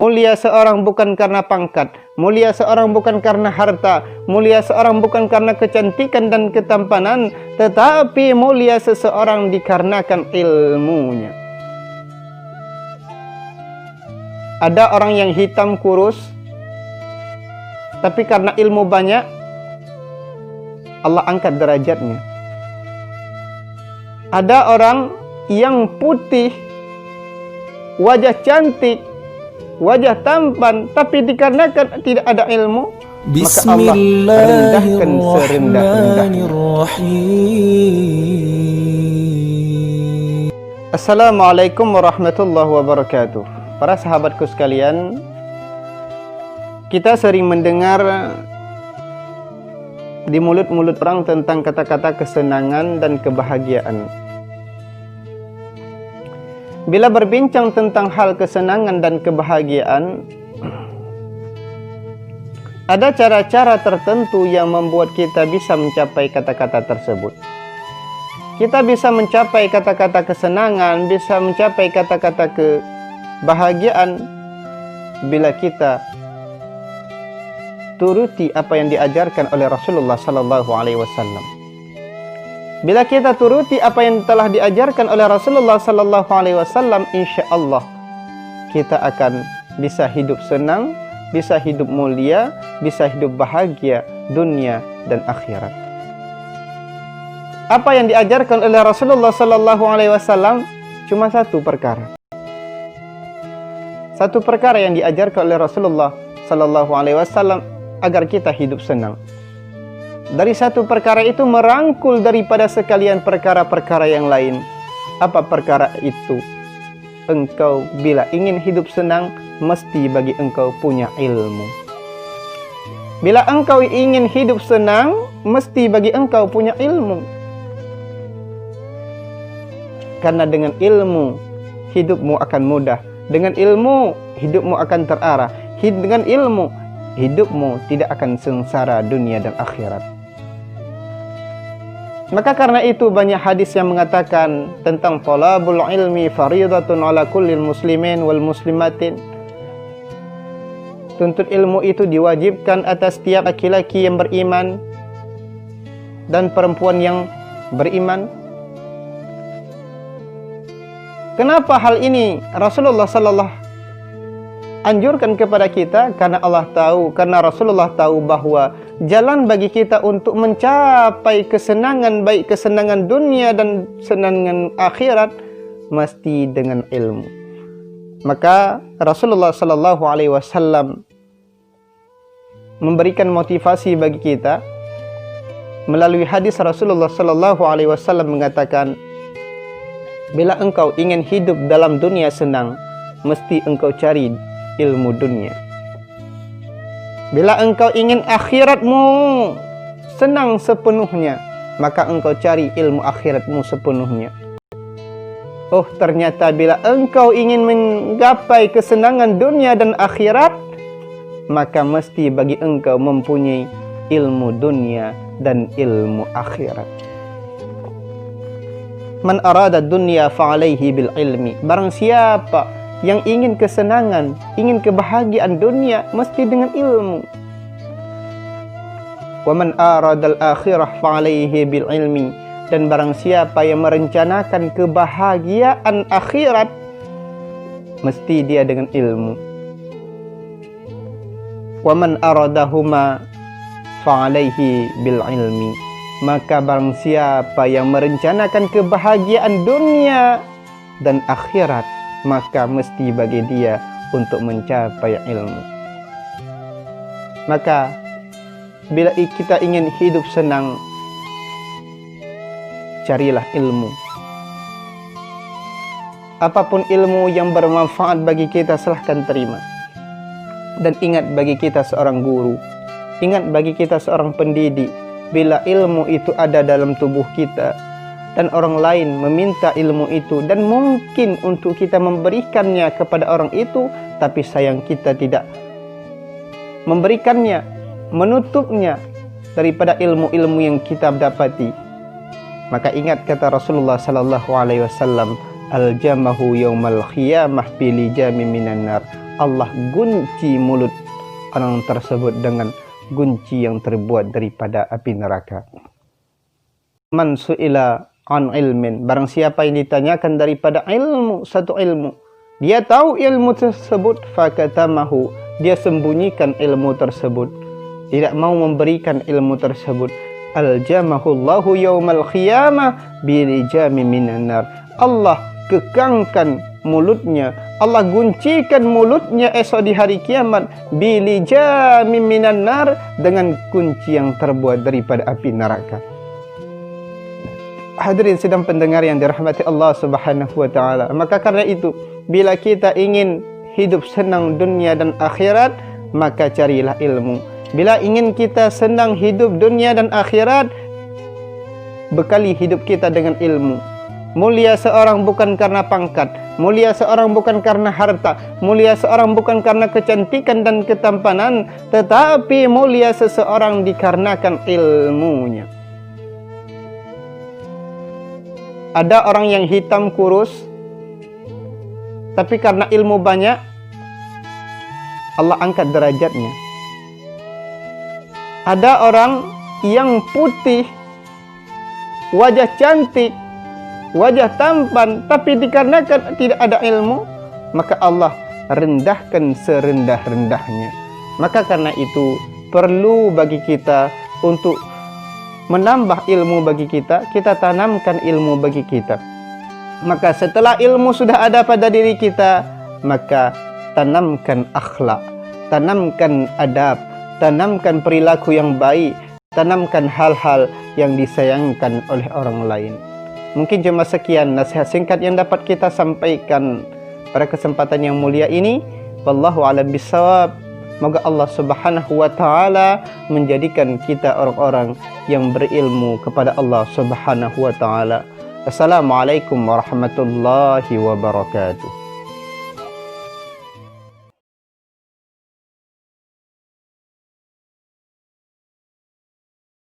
Mulia seorang bukan karena pangkat, mulia seorang bukan karena harta, mulia seorang bukan karena kecantikan dan ketampanan, tetapi mulia seseorang dikarenakan ilmunya. Ada orang yang hitam kurus, tapi karena ilmu banyak, Allah angkat derajatnya. Ada orang yang putih, wajah cantik, wajah tampan, tapi dikarenakan tidak ada ilmu, maka Allah rendahkan serendah-rendahnya. Assalamualaikum warahmatullahi wabarakatuh. Para sahabatku sekalian, kita sering mendengar di mulut-mulut orang tentang kata-kata kesenangan dan kebahagiaan. Bila berbincang tentang hal kesenangan dan kebahagiaan, ada cara-cara tertentu yang membuat kita bisa mencapai kata-kata tersebut. Kita bisa mencapai kata-kata kesenangan, bisa mencapai kata-kata kebahagiaan bila kita turuti apa yang diajarkan oleh Rasulullah sallallahu alaihi wasallam. Bila kita turuti apa yang telah diajarkan oleh Rasulullah sallallahu alaihi wasallam, insyaallah kita akan bisa hidup senang, bisa hidup mulia, bisa hidup bahagia dunia dan akhirat. Apa yang diajarkan oleh Rasulullah sallallahu alaihi wasallam cuma satu perkara. Satu perkara yang diajarkan oleh Rasulullah sallallahu alaihi wasallam agar kita hidup senang. Dari satu perkara itu merangkul daripada sekalian perkara-perkara yang lain. Apa perkara itu? Engkau bila ingin hidup senang, mesti bagi engkau punya ilmu. Bila engkau ingin hidup senang, mesti bagi engkau punya ilmu. Karena dengan ilmu, hidupmu akan mudah. Dengan ilmu, hidupmu akan terarah. Dengan ilmu, hidupmu tidak akan sengsara dunia dan akhirat. Maka karena itu banyak hadis yang mengatakan tentang talabul ilmi faridatun ala kullil muslimin wal muslimatin. Tuntut ilmu itu diwajibkan atas setiap laki-laki yang beriman dan perempuan yang beriman. Kenapa hal ini Rasulullah sallallahu anjurkan kepada kita? Karena Allah tahu, karena Rasulullah tahu bahwa jalan bagi kita untuk mencapai kesenangan, baik kesenangan dunia dan kesenangan akhirat, mesti dengan ilmu. Maka Rasulullah sallallahu alaihi wasallam memberikan motivasi bagi kita melalui hadis. Rasulullah sallallahu alaihi wasallam mengatakan, bila engkau ingin hidup dalam dunia senang, mesti engkau cari ilmu dunia. Bila engkau ingin akhiratmu senang sepenuhnya, maka engkau cari ilmu akhiratmu sepenuhnya. Oh, ternyata bila engkau ingin menggapai kesenangan dunia dan akhirat, maka mesti bagi engkau mempunyai ilmu dunia dan ilmu akhirat. Man arada dunya fa'alaihi bil ilmi. Barang siapa yang ingin kesenangan, ingin kebahagiaan dunia, mesti dengan ilmu. Wa man aradal akhirah fa'alaihi bil ilmi. Dan barang siapa yang merencanakan kebahagiaan akhirat, mesti dia dengan ilmu. Wa man aradahuma fa'alaihi bil ilmi. Maka barang siapa yang merencanakan kebahagiaan dunia dan akhirat, maka mesti bagi dia untuk mencapai ilmu. Maka bila kita ingin hidup senang, carilah ilmu. Apapun ilmu yang bermanfaat bagi kita, silahkan terima. Dan ingat, bagi kita seorang guru, ingat bagi kita seorang pendidik, bila ilmu itu ada dalam tubuh kita dan orang lain meminta ilmu itu, dan mungkin untuk kita memberikannya kepada orang itu, tapi sayang kita tidak memberikannya, menutupnya daripada ilmu-ilmu yang kita dapati, maka ingat kata Rasulullah sallallahu alaihi wasallam, al-jamahu yaumal qiyamah bi lijami minan nar. Allah gunci mulut orang tersebut dengan gunci yang terbuat daripada api neraka. Man su'ila an ilmin, barang siapa yang ditanyakan daripada ilmu, satu ilmu, dia tahu ilmu tersebut, fakatamahu, dia sembunyikan ilmu tersebut, tidak mau memberikan ilmu tersebut, aljamahullahu yaumal qiyamah bilijami minan nar. Allah kekangkan mulutnya, Allah guncikan mulutnya esok di hari kiamat bilijami minan nar, dengan kunci yang terbuat daripada api neraka. Hadirin sidang pendengar yang dirahmati Allah Subhanahu wa taala, maka karena itu bila kita ingin hidup senang dunia dan akhirat, maka carilah ilmu. Bila ingin kita senang hidup dunia dan akhirat, bekali hidup kita dengan ilmu. Mulia seorang bukan karena pangkat, mulia seorang bukan karena harta, mulia seorang bukan karena kecantikan dan ketampanan, tetapi mulia seseorang dikarenakan ilmunya. Ada orang yang hitam kurus, tapi karena ilmu banyak, Allah angkat derajatnya. Ada orang yang putih, wajah cantik, wajah tampan, tapi dikarenakan tidak ada ilmu, maka Allah rendahkan serendah-rendahnya. Maka karena itu perlu bagi kita untuk menambah ilmu bagi kita, kita tanamkan ilmu bagi kita. Maka setelah ilmu sudah ada pada diri kita, maka tanamkan akhlak, tanamkan adab, tanamkan perilaku yang baik, tanamkan hal-hal yang disayangkan oleh orang lain. Mungkin cuma sekian nasihat singkat yang dapat kita sampaikan pada kesempatan yang mulia ini. Wallahu a'lam bishawab. Moga Allah Subhanahu wa taala menjadikan kita orang-orang yang berilmu kepada Allah Subhanahu wa taala. Assalamualaikum warahmatullahi wabarakatuh.